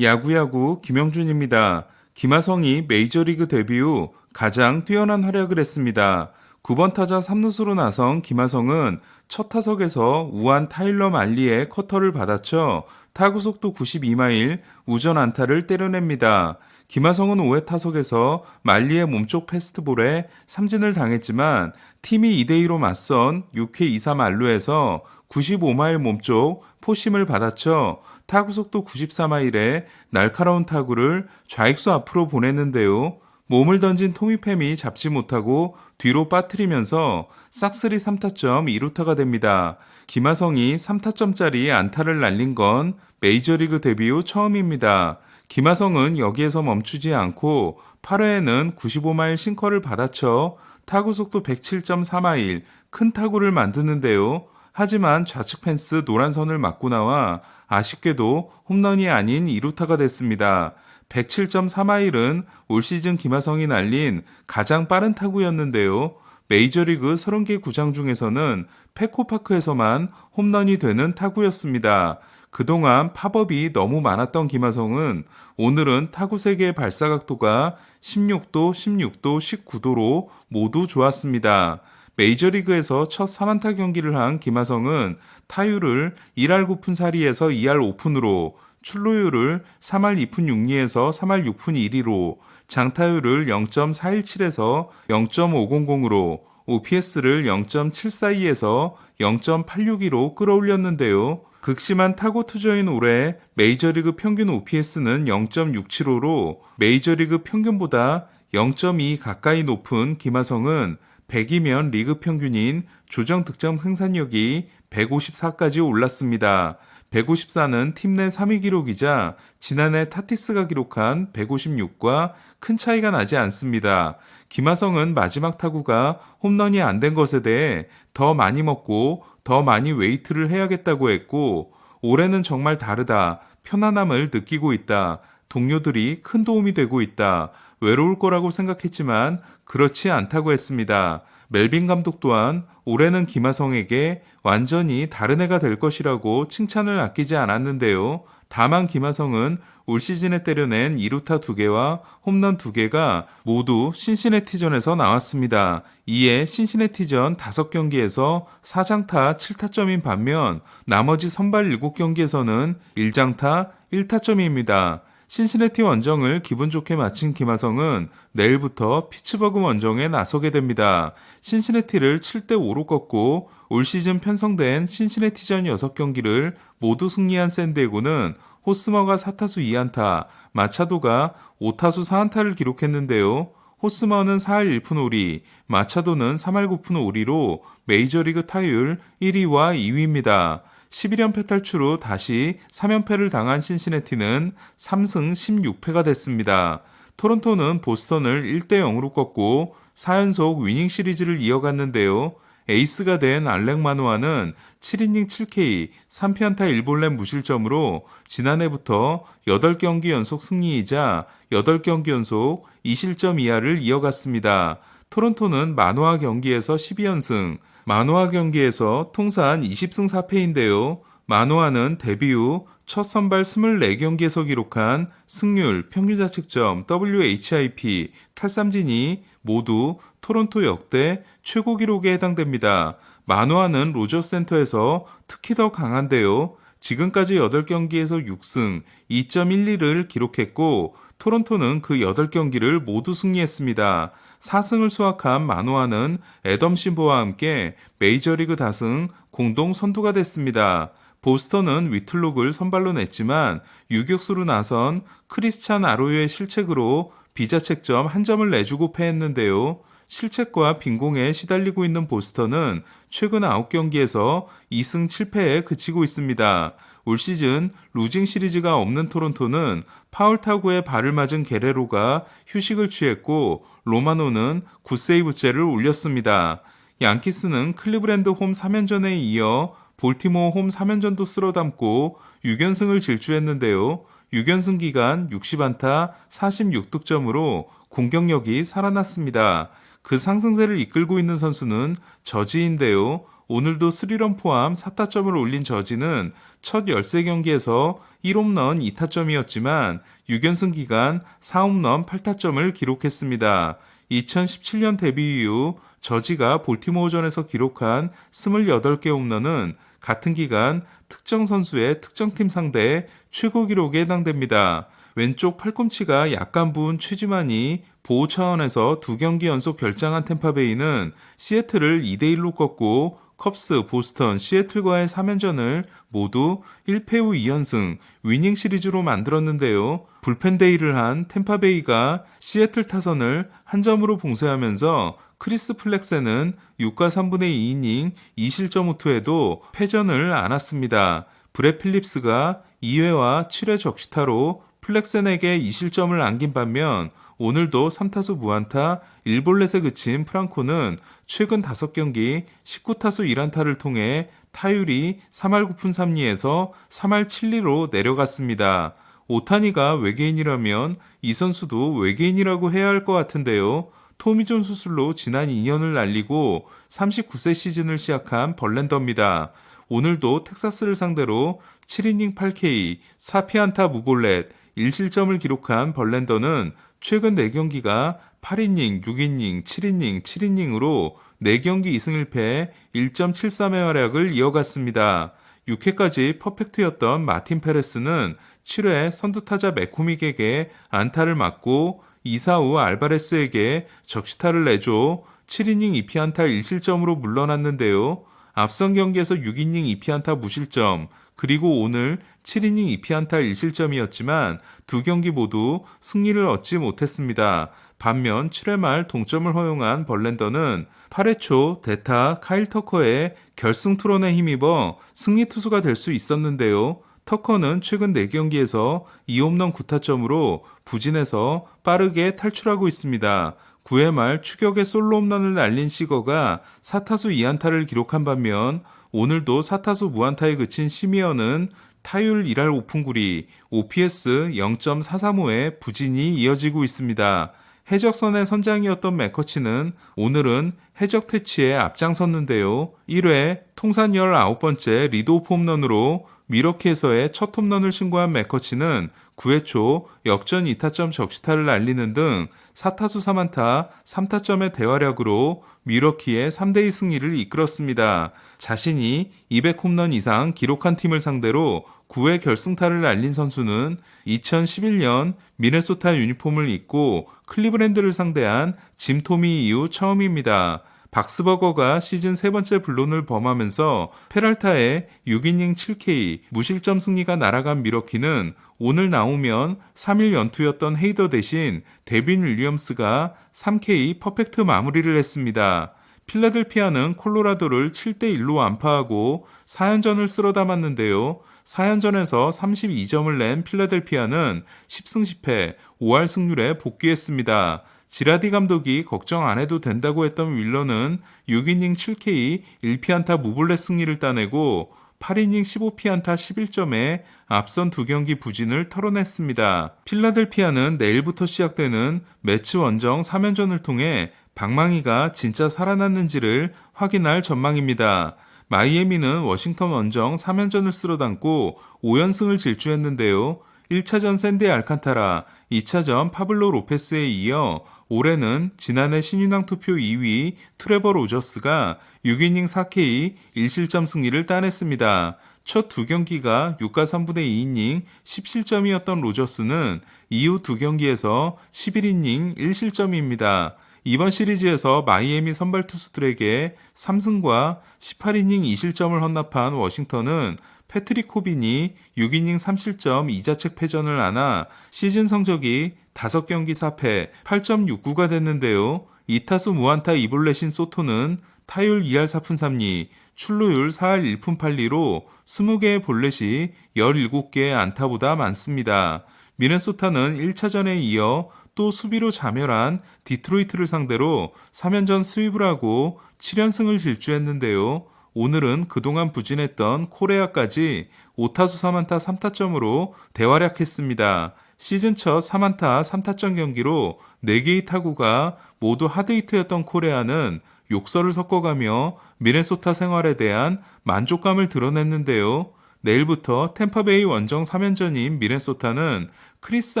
야구야구 김영준입니다. 김하성이 메이저리그 데뷔 후 가장 뛰어난 활약을 했습니다. 9번 타자 3루수로 나선 김하성은 첫 타석에서 우한 타일러 말리의 커터를 받아쳐 타구 속도 92마일 우전 안타를 때려냅니다. 김하성은 5회 타석에서 말리의 몸쪽 패스트볼에 삼진을 당했지만 팀이 2대2로 맞선 6회 2사 만루에서 95마일 몸쪽 포심을 받아쳐 타구 속도 94마일에 날카로운 타구를 좌익수 앞으로 보냈는데요. 몸을 던진 토미팸이 잡지 못하고 뒤로 빠뜨리면서 싹쓸이 3타점 2루타가 됩니다. 김하성이 3타점짜리 안타를 날린 건 메이저리그 데뷔 후 처음입니다. 김하성은 여기에서 멈추지 않고 8회에는 95마일 싱커를 받아쳐 타구 속도 107.4마일 큰 타구를 만드는데요. 하지만 좌측 펜스 노란 선을 맞고 나와 아쉽게도 홈런이 아닌 2루타가 됐습니다. 107.3마일은 올 시즌 김하성이 날린 가장 빠른 타구였는데요. 메이저리그 30개 구장 중에서는 페코파크에서만 홈런이 되는 타구였습니다. 그동안 팝업이 너무 많았던 김하성은 오늘은 타구 3개의 발사 각도가 16도, 16도, 19도로 모두 좋았습니다. 메이저리그에서 첫 3안타 경기를 한 김하성은 타율을 1할 9푼 4리에서 2할 5푼으로, 출루율을 3할 2푼 6리에서 3할 6푼 1리로, 장타율을 0.417에서 0.500으로, OPS를 0.742에서 0.862로 끌어올렸는데요. 극심한 타고 투저인 올해 메이저리그 평균 OPS는 0.675로 메이저리그 평균보다 0.2 가까이 높은 김하성은 100이면 리그 평균인 조정 득점 생산력이 154까지 올랐습니다. 154는 팀 내 3위 기록이자 지난해 타티스가 기록한 156과 큰 차이가 나지 않습니다. 김하성은 마지막 타구가 홈런이 안 된 것에 대해 더 많이 먹고 더 많이 웨이트를 해야겠다고 했고, 올해는 정말 다르다, 편안함을 느끼고 있다, 동료들이 큰 도움이 되고 있다, 외로울 거라고 생각했지만 그렇지 않다고 했습니다. 멜빈 감독 또한 올해는 김하성에게 완전히 다른 애가 될 것이라고 칭찬을 아끼지 않았는데요. 다만 김하성은 올 시즌에 때려낸 2루타 2개와 홈런 2개가 모두 신시내티전에서 나왔습니다. 이에 신시내티전 5경기에서 4장타 7타점인 반면 나머지 선발 7경기에서는 1장타 1타점입니다. 신시내티 원정을 기분 좋게 마친 김하성은 내일부터 피츠버그 원정에 나서게 됩니다. 신시내티를 7대5로 꺾고 올 시즌 편성된 신시내티전 6경기를 모두 승리한 샌디에고는 호스머가 4타수 2안타, 마차도가 5타수 4안타를 기록했는데요. 호스머는 4할 1푼 5리, 마차도는 3할 9푼 5리로 메이저리그 타율 1위와 2위입니다. 11연패 탈출 후 다시 3연패를 당한 신시내티는 3승 16패가 됐습니다. 토론토는 보스턴을 1대0으로 꺾고 4연속 위닝 시리즈를 이어갔는데요. 에이스가 된 알렉 마노아는 7이닝 7K, 3피안타 1볼넷 무실점으로 지난해부터 8경기 연속 승리이자 8경기 연속 2실점 이하를 이어갔습니다. 토론토는 마노아 경기에서 12연승, 마노아 경기에서 통산 20승 4패인데요. 마노아는 데뷔 후 첫 선발 24경기에서 기록한 승률, 평균자책점, WHIP, 탈삼진이 모두 토론토 역대 최고 기록에 해당됩니다. 마노아는 로저스 센터에서 특히 더 강한데요. 지금까지 8경기에서 6승, 2.12를 기록했고 토론토는 그 8경기를 모두 승리했습니다. 4승을 수확한 마노아는 애덤 심보와 함께 메이저리그 다승 공동 선두가 됐습니다. 보스턴은 위틀록을 선발로 냈지만 유격수로 나선 크리스찬 아로요의 실책으로 비자책점 1점을 내주고 패했는데요. 실책과 빈공에 시달리고 있는 보스턴은 최근 9경기에서 2승 7패에 그치고 있습니다. 올 시즌 루징 시리즈가 없는 토론토는 파울 타구에 발을 맞은 게레로가 휴식을 취했고 로마노는 굿세이브째를 올렸습니다. 양키스는 클리브랜드 홈 3연전에 이어 볼티모어 홈 3연전도 쓸어담고 6연승을 질주했는데요. 6연승 기간 60안타 46득점으로 공격력이 살아났습니다. 그 상승세를 이끌고 있는 선수는 저지인데요. 오늘도 3런 포함 4타점을 올린 저지는 첫 13경기에서 1홈런 2타점이었지만 6연승 기간 4홈런 8타점을 기록했습니다. 2017년 데뷔 이후 저지가 볼티모어전에서 기록한 28개 홈런은 같은 기간 특정 선수의 특정팀 상대 최고 기록에 해당됩니다. 왼쪽 팔꿈치가 약간 부은 최지만이 보호 차원에서 2경기 연속 결장한 템파베이는 시애틀을 2대1로 꺾고 컵스, 보스턴, 시애틀과의 3연전을 모두 1패 후 2연승, 위닝 시리즈로 만들었는데요. 불펜 데이를 한 템파베이가 시애틀 타선을 한 점으로 봉쇄하면서 크리스 플렉센은 6과 3분의 2이닝 2실점 후투에도 패전을 안았습니다. 브렛 필립스가 2회와 7회 적시타로 플렉센에게 2실점을 안긴 반면 오늘도 3타수 무안타 1볼넷에 그친 프랑코는 최근 5경기 19타수 1안타를 통해 타율이 3할 9푼 3리에서 3할 7리로 내려갔습니다. 오타니가 외계인이라면 이 선수도 외계인이라고 해야 할 것 같은데요. 토미존 수술로 지난 2년을 날리고 39세 시즌을 시작한 벌랜더입니다. 오늘도 텍사스를 상대로 7이닝 8K, 4피안타 무볼넷, 1실점을 기록한 벌랜더는 최근 4경기가 8이닝, 6이닝, 7이닝, 7이닝으로 4경기 2승 1패 1.73의 활약을 이어갔습니다. 6회까지 퍼펙트였던 마틴 페레스는 7회 선두타자 맥코믹에게 안타를 맞고 2사 후 알바레스에게 적시타를 내줘 7이닝 2피안타 1실점으로 물러났는데요. 앞선 경기에서 6이닝 2피안타 무실점, 그리고 오늘 7이닝 2피안타 1실점이었지만 두 경기 모두 승리를 얻지 못했습니다. 반면 7회 말 동점을 허용한 벌랜더는 8회 초 대타 카일 터커의 결승 투런에 힘입어 승리 투수가 될 수 있었는데요. 터커는 최근 4경기에서 2홈런 9타점으로 부진해서 빠르게 탈출하고 있습니다. 9회 말 추격의 솔로 홈런을 날린 시거가 4타수 2안타를 기록한 반면 오늘도 4타수 무안타에 그친 시미어는 타율 1할 5푼9리, OPS 0.435의 부진이 이어지고 있습니다. 해적선의 선장이었던 맥커치는 오늘은 해적 퇴치에 앞장섰는데요. 1회 통산 19번째 리드오프 홈런으로 미러키에서의 첫 홈런을 신고한 맥커치는 9회 초 역전 2타점 적시타를 날리는 등 4타수 3안타 3타점의 대활약으로 미러키의 3대2 승리를 이끌었습니다. 자신이 200홈런 이상 기록한 팀을 상대로 9회 결승타를 날린 선수는 2011년 미네소타 유니폼을 입고 클리브랜드를 상대한 짐 토미 이후 처음입니다. 박스버거가 시즌 3번째 블론을 범하면서 페랄타의 6이닝 7K 무실점 승리가 날아간 미러키는 오늘 나오면 3일 연투였던 헤이더 대신 데빈 윌리엄스가 3K 퍼펙트 마무리를 했습니다. 필라델피아는 콜로라도를 7대1로 안파하고 4연전을 쓸어 담았는데요. 4연전에서 32점을 낸 필라델피아는 10승 10패 5할 승률에 복귀했습니다. 지라디 감독이 걱정 안 해도 된다고 했던 윌러는 6이닝 7K 1피안타 무볼넷 승리를 따내고 8이닝 15피안타 11점에 앞선 2경기 부진을 털어냈습니다. 필라델피아는 내일부터 시작되는 매치 원정 3연전을 통해 방망이가 진짜 살아났는지를 확인할 전망입니다. 마이애미는 워싱턴 원정 3연전을 쓸어담고 5연승을 질주했는데요. 1차전 샌디 알칸타라, 2차전 파블로 로페스에 이어 올해는 지난해 신인왕 투표 2위 트레버 로저스가 6이닝 4K 1실점 승리를 따냈습니다. 첫 2경기가 6과 3분의 2이닝 10실점이었던 로저스는 이후 2경기에서 11이닝 1실점입니다. 이번 시리즈에서 마이애미 선발 투수들에게 3승과 18이닝 2실점을 헌납한 워싱턴은 패트릭 코빈이 6이닝 3실점 2자책 패전을 안아 시즌 성적이 5경기 4패 8.69가 됐는데요. 2타수 무안타 2볼넷인 소토는 타율 2할 4푼 3리, 출루율 4할 1푼 8리로 20개의 볼넷이 17개의 안타보다 많습니다. 미네소타는 1차전에 이어 또 수비로 자멸한 디트로이트를 상대로 3연전 스윕을 하고 7연승을 질주했는데요. 오늘은 그동안 부진했던 코레아까지 5타수 3안타 3타점으로 대활약했습니다. 시즌 첫 3안타 3타점 경기로 4개의 타구가 모두 하드히트였던 코레아는 욕설을 섞어가며 미네소타 생활에 대한 만족감을 드러냈는데요. 내일부터 템파베이 원정 3연전인 미네소타는 크리스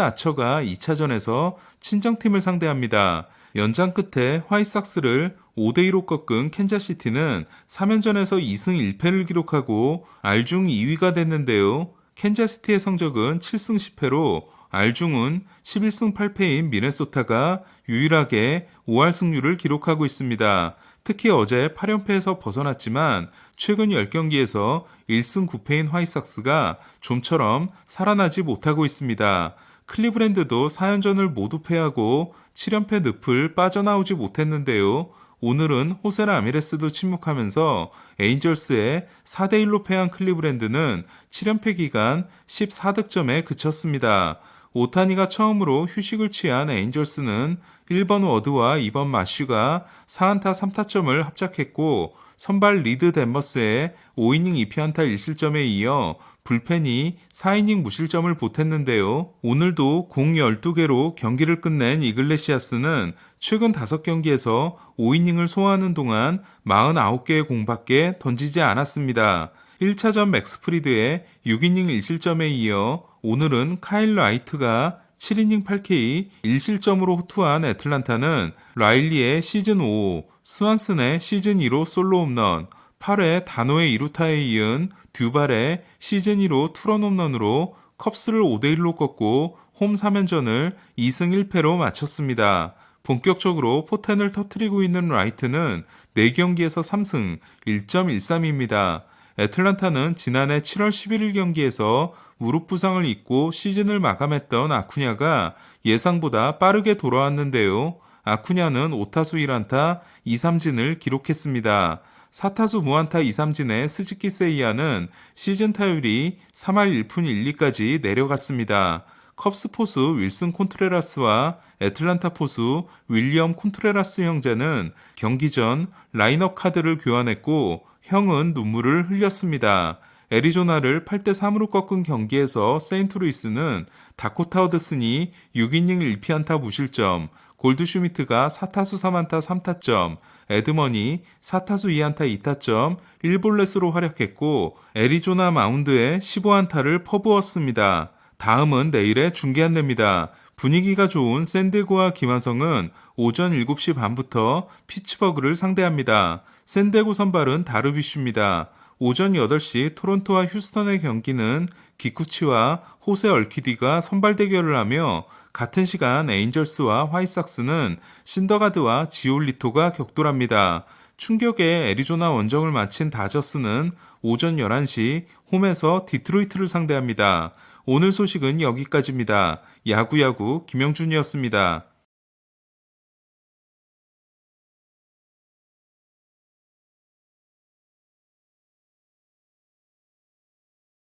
아처가 2차전에서 친정팀을 상대합니다. 연장 끝에 화이삭스를 5대2로 꺾은 캔자시티는 3연전에서 2승 1패를 기록하고 R중 2위가 됐는데요. 캔자시티의 성적은 7승 10패로 R중은 11승 8패인 미네소타가 유일하게 5할 승률을 기록하고 있습니다. 특히 어제 8연패에서 벗어났지만 최근 10경기에서 1승 9패인 화이삭스가 좀처럼 살아나지 못하고 있습니다. 클리브랜드도 4연전을 모두 패하고 7연패 늪을 빠져나오지 못했는데요. 오늘은 호세 라미레스도 침묵하면서 에인절스에 4대1로 패한 클리브랜드는 7연패 기간 14득점에 그쳤습니다. 오타니가 처음으로 휴식을 취한 에인절스는 1번 워드와 2번 마슈가 4안타 3타점을 합작했고 선발 리드 댄버스의 5이닝 2피안타 1실점에 이어 불펜이 4이닝 무실점을 보탰는데요. 오늘도 공 12개로 경기를 끝낸 이글레시아스는 최근 5경기에서 5이닝을 소화하는 동안 49개의 공밖에 던지지 않았습니다. 1차전 맥스 프리드의 6이닝 1실점에 이어 오늘은 카일 라이트가 7이닝 8K 1실점으로 호투한 애틀란타는 라일리의 시즌 5, 스완슨의 시즌 2로 솔로 홈런, 8회 단호의 2루타에 이은 듀발의 시즌 2로 투런 홈런으로 컵스를 5대1로 꺾고 홈 3연전을 2승 1패로 마쳤습니다. 본격적으로 포텐을 터뜨리고 있는 라이트는 4경기에서 3승 1.13입니다. 애틀란타는 지난해 7월 11일 경기에서 무릎 부상을 입고 시즌을 마감했던 아쿠냐가 예상보다 빠르게 돌아왔는데요. 아쿠냐는 5타수 1안타 2삼진을 기록했습니다. 4타수 무안타 2삼진의 스즈키 세이야는 시즌 타율이 3할 1푼 1리까지 내려갔습니다. 컵스 포수 윌슨 콘트레라스와 애틀란타 포수 윌리엄 콘트레라스 형제는 경기 전 라인업 카드를 교환했고 형은 눈물을 흘렸습니다. 애리조나를 8대3으로 꺾은 경기에서 세인트루이스는 다코타 허드슨이 6이닝 1피안타 무실점, 골드슈미트가 4타수 3안타 3타점, 에드먼이 4타수 2안타 2타점, 1볼넷으로 활약했고 애리조나 마운드에 15안타를 퍼부었습니다. 다음은 내일의 중계 안내입니다. 분위기가 좋은 샌디에고와 김하성은 오전 7시 반부터 피츠버그를 상대합니다. 샌디에고 선발은 다르비슈입니다. 오전 8시 토론토와 휴스턴의 경기는 기쿠치와 호세 얼키디가 선발 대결을 하며 같은 시간 에인절스와 화이삭스는 신더가드와 지올리토가 격돌합니다. 충격의 애리조나 원정을 마친 다저스는 오전 11시 홈에서 디트로이트를 상대합니다. 오늘 소식은 여기까지입니다. 야구야구 김영준이었습니다.